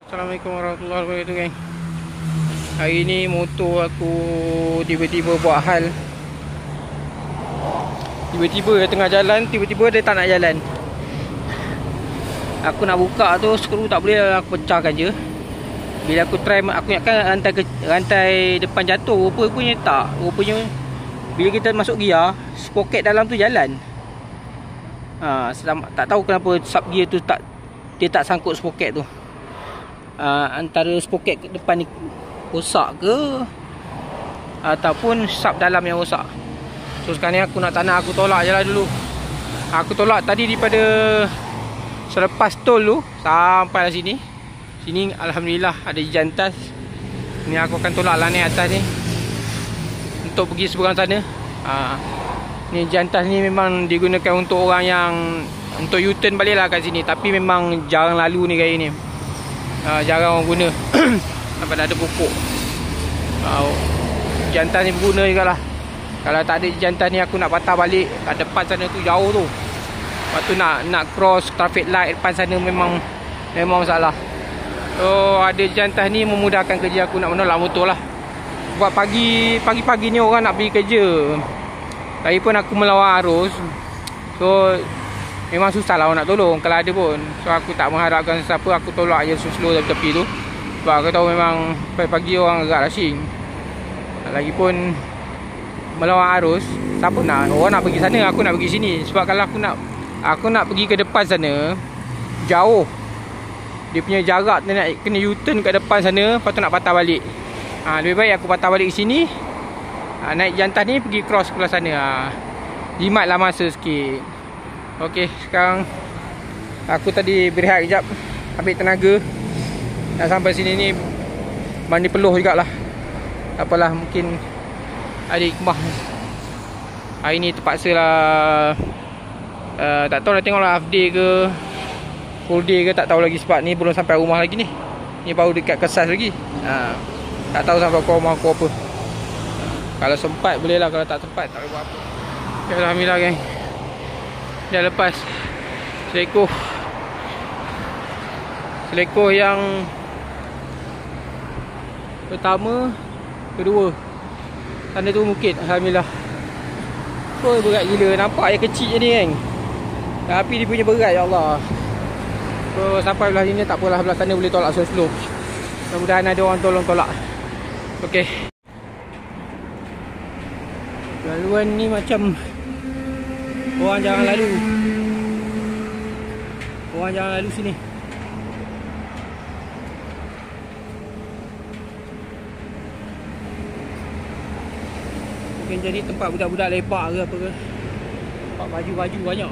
Assalamualaikum warahmatullahi wabarakatuh, geng. Hari ni motor aku tiba-tiba buat hal. Tiba-tiba dia tengah jalan, tiba-tiba dia tak nak jalan. Aku nak buka tu, skru tak boleh, aku pecahkan je. Bila aku try, aku ingatkan rantai depan jatuh, rupanya tak. Rupanya bila kita masuk gear, sproket dalam tu jalan. Tak tahu kenapa sub gear tu dia tak sangkut sproket tu. Antara sproket depan ni rosak ke ataupun sub dalam yang rosak. So sekarang ni aku nak tolak je lah dulu. Aku tolak tadi daripada selepas tol tu sampai lah sini. Sini alhamdulillah ada jantas. Ni aku akan tolak lah ni atas ni untuk pergi seberang sana. Ni jantas ni memang digunakan untuk orang yang untuk U-turn balik lah kat sini. Tapi memang jarang lalu ni gaya ni. Jarang orang guna. Sampai ada pokok. Jantas ni berguna juga lah. Kalau tak ada jantas ni aku nak patah balik kat depan sana tu jauh tu. Lepas tu nak cross traffic light depan sana memang masalah. So ada jantas ni memudahkan kerja aku nak menolak motor lah. Sebab pagi-pagi ni orang nak pergi kerja. Lagipun aku melawan arus. So memang susah lah orang nak tolong kalau ada pun. So aku tak mengharapkan siapa, aku tolak je slow tepi tu. Sebab aku tahu memang pagi-pagi orang agak rushing. Lagipun melawan arus, siapa nak, orang nak pergi sana, aku nak pergi sini. Sebab kalau aku nak pergi ke depan sana, jauh. Dia punya jarak dia nak kena U-turn kat depan sana, lepas tu nak patah balik. Lebih baik aku patah balik ke sini, naik jantas ni pergi cross sebelah sana. Jimatlah masa sikit. Okey, sekarang aku tadi berehat kejap, ambil tenaga. Nak sampai sini ni mandi peluh jugalah. Apalah, mungkin ada hikmah. Hari ni terpaksa lah. Tak tahu lah, tengoklah half day ke full day ke, tak tahu lagi. Sebab ni belum sampai rumah lagi ni. Ni baru dekat Kesas lagi. Tak tahu sampai ke rumah aku apa. Kalau sempat boleh lah, kalau tak sempat tak boleh buat apa. Okay, alhamdulillah geng, dah lepas selekoh yang pertama, kedua. Sana tu bukit, alhamdulillah. Berat gila, nampak air kecil je ni kan. Tapi dia punya berat, ya Allah. So sampai belah sini tak apalah, belah sana boleh tolak slow-slow. Mudah-mudahan ada orang tolong tolak. Okey. Laluan ni macam orang jangan lalu. Orang jangan lalu sini. Mungkin jadi tempat budak-budak lepak ke apa ke. Tempat baju-baju banyak.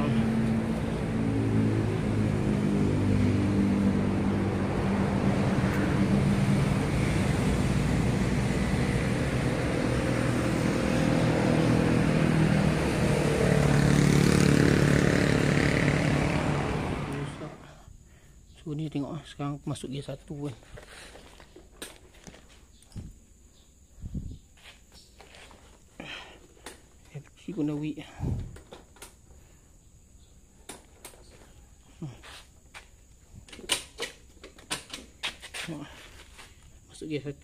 So ni tengok sekarang aku masuk gear 1 kan. FC guna weak. Masuk gear 1.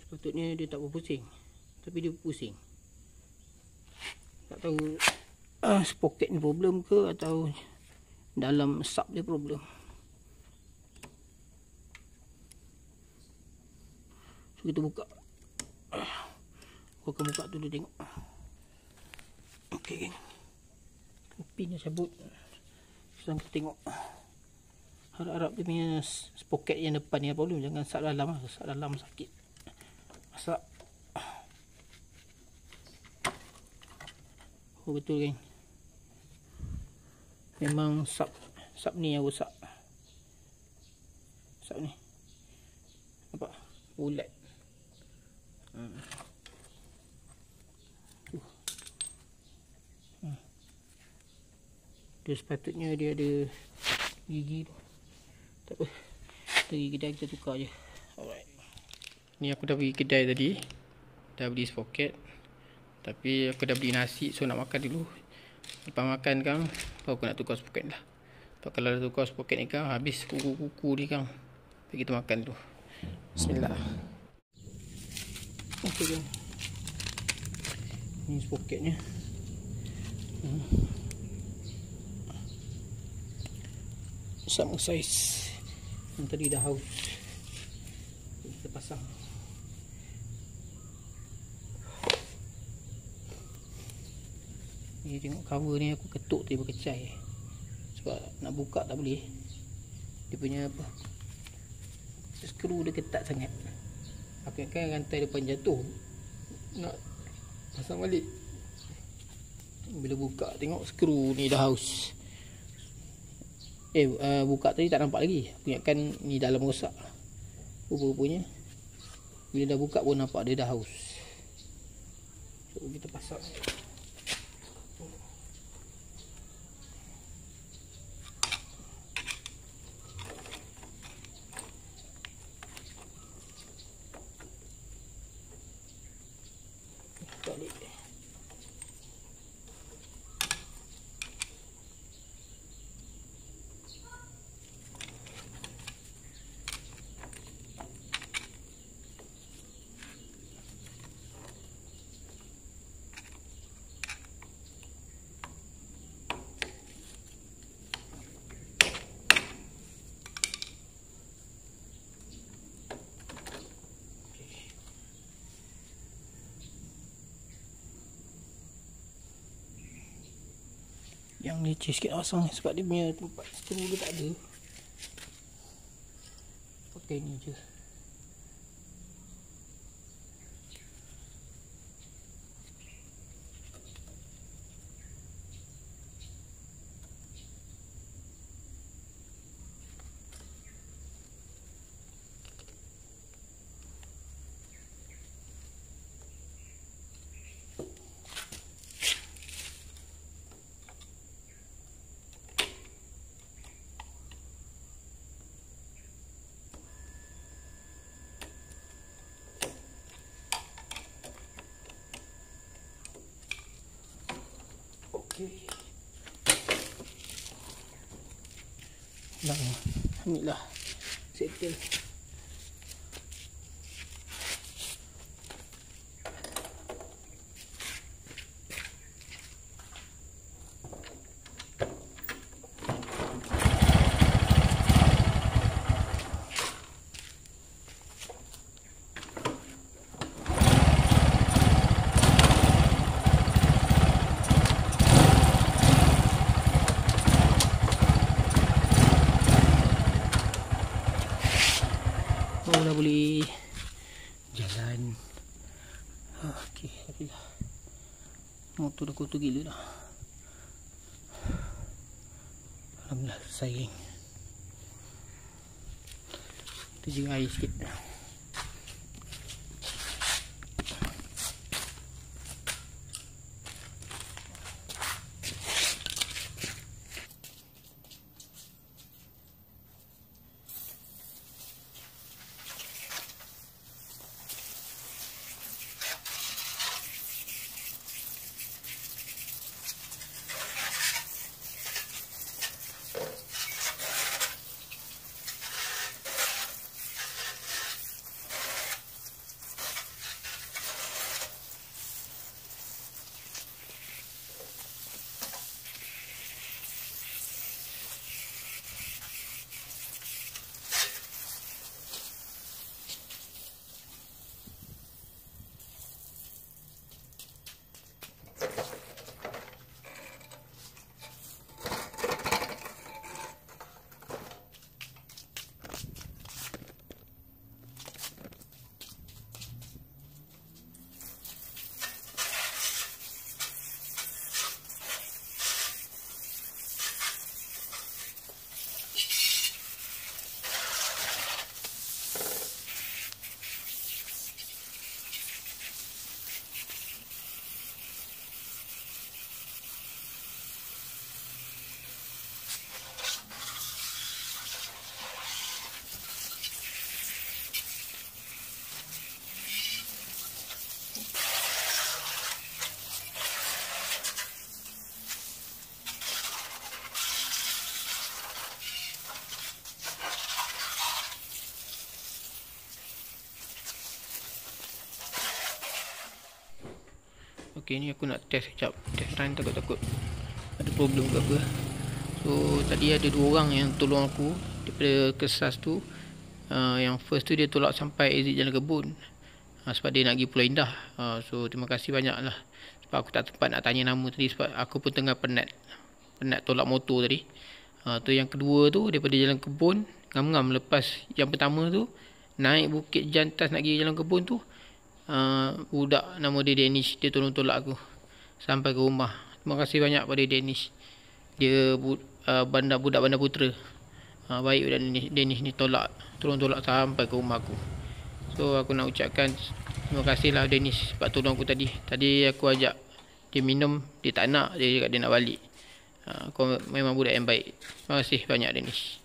Sepatutnya dia tak berpusing, tapi dia berpusing. Tak tahu sproket ni problem ke atau dalam sub dia problem. So kita buka. Aku akan buka tu, dia tengok. Okey geng, pinnya cabut. Sekarang kita tengok. Harap-harap dia punya sproket yang depan ni problem. Jangan sub dalam lah. Sub dalam sakit. Masak. Oh betul geng, memang sub ni yang rosak. Sub ni nampak bulat. Dia sepatutnya dia ada gigi tu. Tak apa, pergi kedai kita tukar je. Alright. Ni aku dah pergi kedai tadi, dah beli sproket. Tapi aku dah beli nasi, so nak makan dulu. Lepas makan kan, baru aku nak tukar sproket lah. Kalau dah tukar sprocket ni kan, habis kuku-kuku ni kan. Jadi kita makan dulu. Bismillah. Okey kan. Ni sprocketnya. Sama saiz yang tadi dah haus. Kita pasang. Ni tengok cover ni aku ketuk tadi berkecai. Sebab nak buka tak boleh. Dia punya apa, skru dia ketat sangat. Aku ingatkan rantai depan jatuh, nak pasang balik. Bila buka tengok skru ni dah haus. Buka tadi tak nampak lagi. Aku ingatkan ni dalam rosak. Rupa-rupanya bila dah buka pun nampak dia dah haus. So kita pasang. Balik. Yang leceh sikit pasang sebab dia punya tempat skru dia tak ada. Pakai ni je. Okey. Dah. Alhamdulillah. Settle. Dah boleh jalan. Okey, alhamdulillah. Motor dah kotor gila dah. Alhamdulillah selesai. Kita jeng air sikit. Okey, ni aku nak test sekejap. Test run, takut-takut ada problem ke apa. So tadi ada 2 orang yang tolong aku daripada Kesas tu. Yang first tu dia tolak sampai exit Jalan Kebun, sebab dia nak pergi Pulau Indah. So terima kasih banyak lah, sebab aku tak sempat nak tanya nama tadi, sebab aku pun tengah penat tolak motor tadi. Tu yang kedua tu daripada Jalan Kebun, ngam-ngam lepas yang pertama tu naik Bukit Jantas nak pergi Jalan Kebun tu. Budak nama dia Danish, dia tolong tolak aku sampai ke rumah. Terima kasih banyak pada Danish. Dia budak Bandar Putra. Baik budak Danish ni, tolong tolak sampai ke rumah aku. So aku nak ucapkan terima kasih lah Danish sebab tolong aku tadi. Tadi aku ajak dia minum, dia tak nak, dia cakap dia nak balik. Kau memang budak yang baik. Terima kasih banyak Danish.